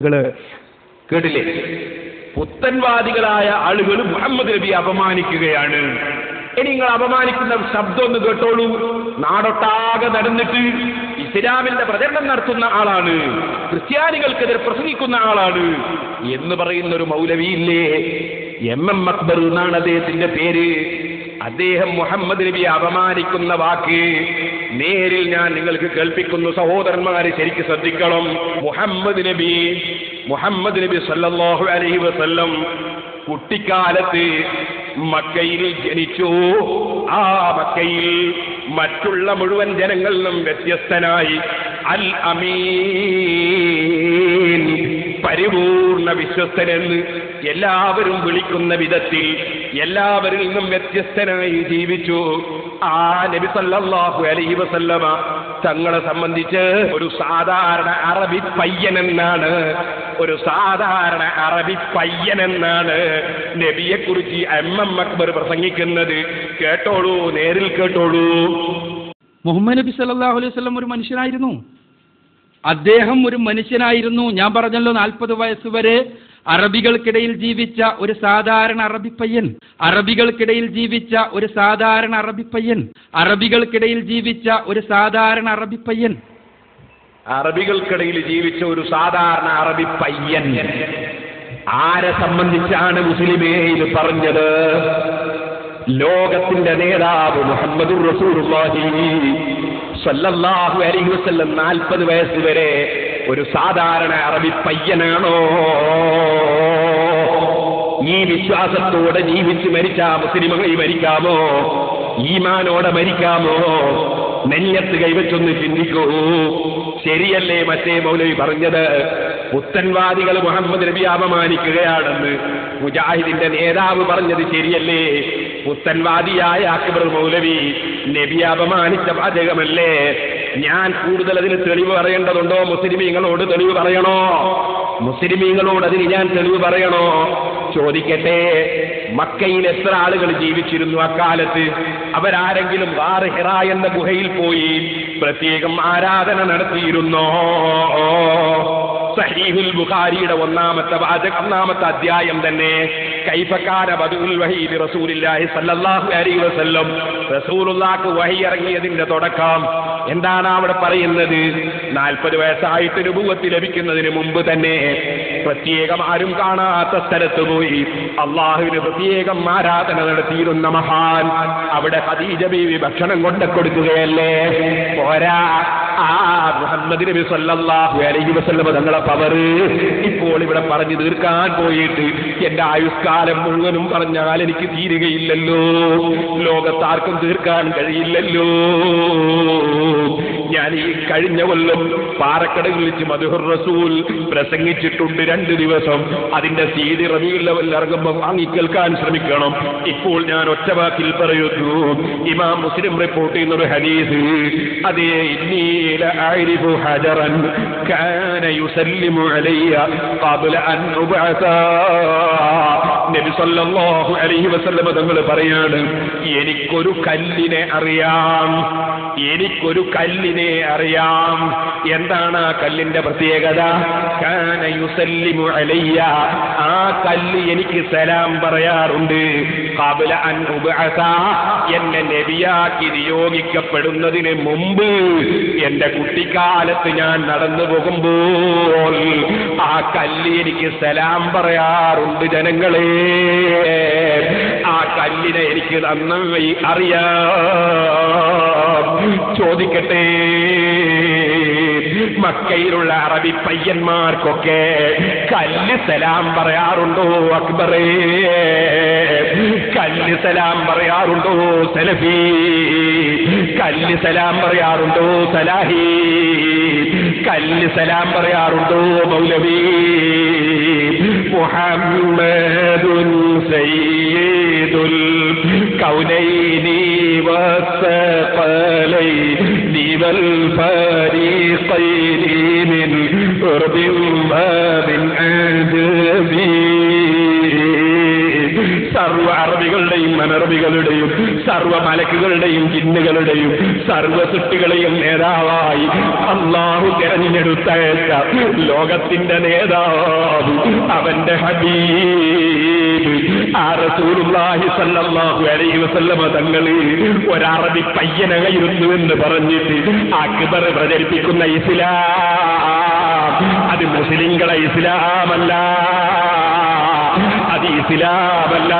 കേട്ടില്ലേ? പുത്തൻവാദികളായ ആളുകൾ മുഹമ്മദ് നബി അപമാനിക്കുകയാണ്. ഇനി നിങ്ങൾ അപമാനിക്കുന്ന ശബ്ദം ഒന്ന് കേട്ടോളൂ. നാടൊട്ടാകെ നടന്നിട്ട് ഇസ്ലാമിന്റെ പ്രചരണം നടത്തുന്ന ആളാണ്, ക്രിസ്ത്യാനികൾക്കെതിരെ പ്രസംഗിക്കുന്ന ആളാണ് എന്ന് പറയുന്ന ഒരു മൗലവിയില്ലേ, MM അക്ബർ എന്നാണ് അദ്ദേഹത്തിന്റെ പേര്. അദ്ദേഹം മുഹമ്മദ് നബിയെ അപമാനിക്കുന്ന വാക്ക് നേരിൽ ഞാൻ നിങ്ങൾക്ക് കേൾപ്പിക്കുന്നു. സഹോദരന്മാരെ ശരിക്ക് ശ്രദ്ധിക്കണം. മുഹമ്മദ് നബി സല്ലല്ലാഹു അലൈഹി വസല്ലം കുട്ടിക്കാലത്ത് മക്കയിൽ ജനിച്ചു. ആ മക്കയിൽ മറ്റുള്ള മുഴുവൻ ജനങ്ങളിലും വ്യത്യസ്തനായി അൽ അമീൻ, പരിപൂർണ വിശ്വസ്തനെന്ന് എല്ലാവരും വിളിക്കുന്ന വിധത്തിൽ എല്ലാവരിൽ നിന്നും വ്യത്യസ്തനായി ജീവിച്ചു. ആ നബി സല്ലല്ലാഹു അലൈഹി വസല്ലമ തങ്ങളെ സംബന്ധിച്ച് ഒരു സാധാരണ അറബി പയ്യനെന്നാണ്, ഒരു സാധാരണ അറബി പയ്യനെന്നാണ് നബിയെക്കുറിച്ച് MM അക്ബർ പ്രസംഗിക്കുന്നത്. കേട്ടോളൂ, നേരിൽ കേട്ടോളൂ. മുഹമ്മദ് നബി സല്ലല്ലാഹു അലൈഹി വസല്ലം ഒരു മനുഷ്യനായിരുന്നു. അദ്ദേഹം ഒരു മനുഷ്യനായിരുന്നു. ഞാൻ പറഞ്ഞല്ലോ 40 വയസ്സ് വരെ അറബികൾക്കിടയിൽ ജീവിച്ച ഒരു സാധാരണ അറബി പയ്യൻ, അറബികൾക്കിടയിൽ ജീവിച്ച ഒരു സാധാരണ അറബി പയ്യൻ, അറബികൾക്കിടയിൽ ജീവിച്ച ഒരു സാധാരണ അറബി പയ്യൻ, അറബികൾക്കിടയിൽ ജീവിച്ച ഒരു സാധാരണ അറബി പയ്യൻ. ആരെ സംബന്ധിച്ചാണ് മുസ്ലിമേ ഇത് പറഞ്ഞത്? ലോകത്തിന്റെ നേതാവ് മുഹമ്മദുർ റസൂലുള്ളാഹി സല്ലല്ലാഹു അലൈഹി വസല്ലം 40 വയസ്സ് വരെ ഒരു സാധാരണ അറബി പയ്യനാണോ? ഈ വിശ്വാസത്തോടെ ജീവിച്ച് മരിച്ചാ മുസ്ലിമായി മരിക്കാമോ? ഈമാനോടെ മരിക്കാമോ? നെഞ്ഞത്ത് കൈവച്ചൊന്ന് ചിന്തിക്കൂ. ശരിയല്ലേ മറ്റേ മൗലവി പറഞ്ഞത്? പുത്തൻവാദികൾ മുഹമ്മദ് നബി അപമാനിക്കുകയാണെന്ന് മുജാഹിദിന്റെ നേതാവ് പറഞ്ഞത് ശരിയല്ലേ? പുത്തൻവാദിയായ അക്ബർ മൗലവി നബി അപമാനിച്ച വാചകമല്ലേ? ഞാൻ കൂടുതൽ അതിന് തെളിവ് പറയേണ്ടതുണ്ടോ? മുസ്ലിമീങ്ങളോട് തെളിവ് പറയണോ? മുസ്ലിമീങ്ങളോട് അതിന് ഞാൻ തെളിവ് പറയണോ? ചോദിക്കട്ടെ, മക്കയിൽ എത്ര ആളുകൾ ജീവിച്ചിരുന്നു അക്കാലത്ത്? അവരാരെങ്കിലും ഗാർ ഹിറ എന്ന ഗുഹയിൽ പോയി പ്രത്യേകം ആരാധന നടത്തിയിരുന്നോ? സഹീഹുൽ ബുഖാരിയുടെ 1-ാമത്തെ അധ്യായം തന്നെ കൈഫ കാന ബദഉൽ വഹീ റസൂലില്ലാഹി സ്വല്ലല്ലാഹു അലൈഹി വസല്ലം, റസൂലുള്ളാഹിക്ക് വഹി ഇറങ്ങിയതിന്റെ തുടക്കം എന്താണ് അവിടെ പറയുന്നത്? 40 വയസ്സായിട്ട് നുബുവത്ത് ലഭിക്കുന്നതിന് മുമ്പ് തന്നെ പ്രത്യേകം ആരും കാണാത്ത സ്ഥലത്ത് പോയി അള്ളാഹുവിന് പ്രത്യേകം ആരാധന നടത്തിയിരുന്ന മഹാൻ. അവിടെ ഖദീജ ബീവി ഭക്ഷണം കൊണ്ട് കൊടുക്കുകയല്ലേ? പോരാ, ആ മുഹമ്മദ് നബി സല്ലല്ലാഹു അലൈഹി വസല്ലം തങ്ങളെ പവർ ഇപ്പോൾ ഇവിടെ പറഞ്ഞു തീർക്കാൻ പോയിട്ട് എന്റെ ആയുഷ്കാലം മുഴുവനും പറഞ്ഞാൽ എനിക്ക് തീരുകയില്ലല്ലോ, ലോകത്താർക്കും തീർക്കാൻ കഴിയില്ലല്ലോ. ഞാൻ ഈ കഴിഞ്ഞ കൊല്ലം പാറക്കടയിൽ വെച്ച് മദ്ഹുർ റസൂൽ പ്രസംഗിച്ചിട്ടുണ്ട് 2 ദിവസം. അതിന്റെ CD റബീഉൽ അവ്വൽ ഇറങ്ങുമ്പോൾ വാങ്ങിക്കേൾക്കാൻ ശ്രമിക്കണം. ഇപ്പോൾ ഞാൻ ഒറ്റ വാക്കിൽ പറയുന്നു, ഇമാം മുസ്ലിം റിപ്പോർട്ട് ചെയ്യുന്ന ഒരു ഹദീസ്, അതേ ഇന്നി ലഅരിഫു ഹജറൻ കാന യുസല്ലിമു അലയ്യ ഖബ്ല അൻ ഉബഅസ. നബി സല്ലല്ലാഹു അലൈഹി വസല്ലം തങ്ങൾ പറയാണ്, എനിക്കൊരു കല്ലിനെ അറിയാം, എനിക്കൊരു കല്ലിനെ അറിയാം. എന്താണ് ആ കല്ലിന്റെ പ്രത്യേകത? കാന യുസല്ലിമു അലയ്യ, ആ കല്ല് എനിക്ക് സലാം പറയാറുണ്ട്. ഖബ്ല അൻ ഉബഅസ, എന്നെ നബിയാക്കി നിയോഗിക്കപ്പെടുന്നതിന് മുമ്പ് എന്റെ കുട്ടിക്കാലത്ത് ഞാൻ നടന്നു പോകുമ്പോൾ ആ കല്ല് എനിക്ക് സലാം പറയാറുണ്ട്. ജനങ്ങളെ, ആ കല്ലിനെ എനിക്ക് നന്നായി അറിയാം. ചോദിക്കട്ടെ, മക്കയിലുള്ള അറബി പയ്യന്മാർക്കൊക്കെ കല്ല് സലാം പറയാറുണ്ടോ? അക്ബറേ, കല്ല് സലാം പറയാറുണ്ടോ? സലഫി, കല്ല് സലാം പറയാറുണ്ടോ? സലാഹി, കല്ല് സലാം പറയാറുണ്ടോ? മൗലവി? മുഹമ്മദുൻ സയ്യിദുൽ കൗനൈനി വസ്സഖലൈനി വൽ ഫരീഖൈനി മിൻ ഉർബിൻ വമിൻ അജമി. സർവ അറബികളുടെയും അനറബികളുടെയും സർവ്വ മലക്കുകളുടെയും ജിന്നുകളുടെയും സർവ്വ സൃഷ്ടികളെയും നേതാവായി അല്ലാഹു തിരഞ്ഞെടുത്തയച്ച ലോകത്തിന്റെ നേതാവ് അവന്റെ ഹബീബ് ആ റസൂലുള്ളാഹി സ്വല്ലല്ലാഹു അലൈഹി വസല്ലമ തങ്ങൾ ഒരറബി പയ്യനായിരുന്നു എന്ന് പറഞ്ഞിട്ട് അക്ബർ പ്രചരിപ്പിക്കുന്ന ഇസ്ലാം അത് മുസ്ലിങ്ങളെ ഇസ്ലാമല്ല, അത് ഇസ്ലാമല്ല.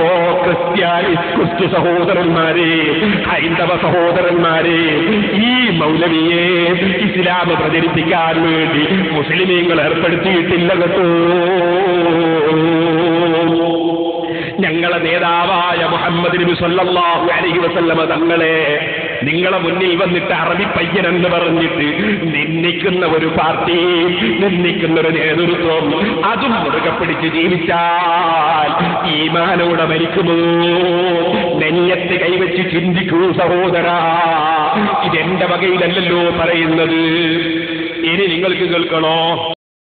ഓ ക്രിസ്തു സഹോദരന്മാരെ, ഹൈന്ദവ സഹോദരന്മാരെ, ഈ മൗലവിയെ ഇസ്ലാം പ്രചരിപ്പിക്കാൻ വേണ്ടി മുസ്ലിമീങ്ങൾ ഏർപ്പെടുത്തിയിട്ടില്ല കേട്ടോ. ഞങ്ങളെ നേതാവായ മുഹമ്മദ് നബി സല്ലല്ലാഹു അലൈഹി വസല്ലമ തങ്ങളെ നിങ്ങളെ മുന്നിൽ വന്നിട്ട് അറബി പയ്യനെന്ന് പറഞ്ഞിട്ട് നിന്ദിക്കുന്ന ഒരു പാർട്ടി, നിന്ദിക്കുന്ന ഒരു നേതൃത്വം, അതും മുറുകെ പിടിച്ച് ജീവിച്ചാൽ ഈമാനോടെ മരിക്കുമോ? നെഞ്ഞത്ത് കൈവച്ച് ചിന്തിക്കൂ സഹോദരാ, ഇതെന്റെ വകയിലല്ലല്ലോ പറയുന്നത്. ഇനി നിങ്ങൾക്ക് കേൾക്കണോ?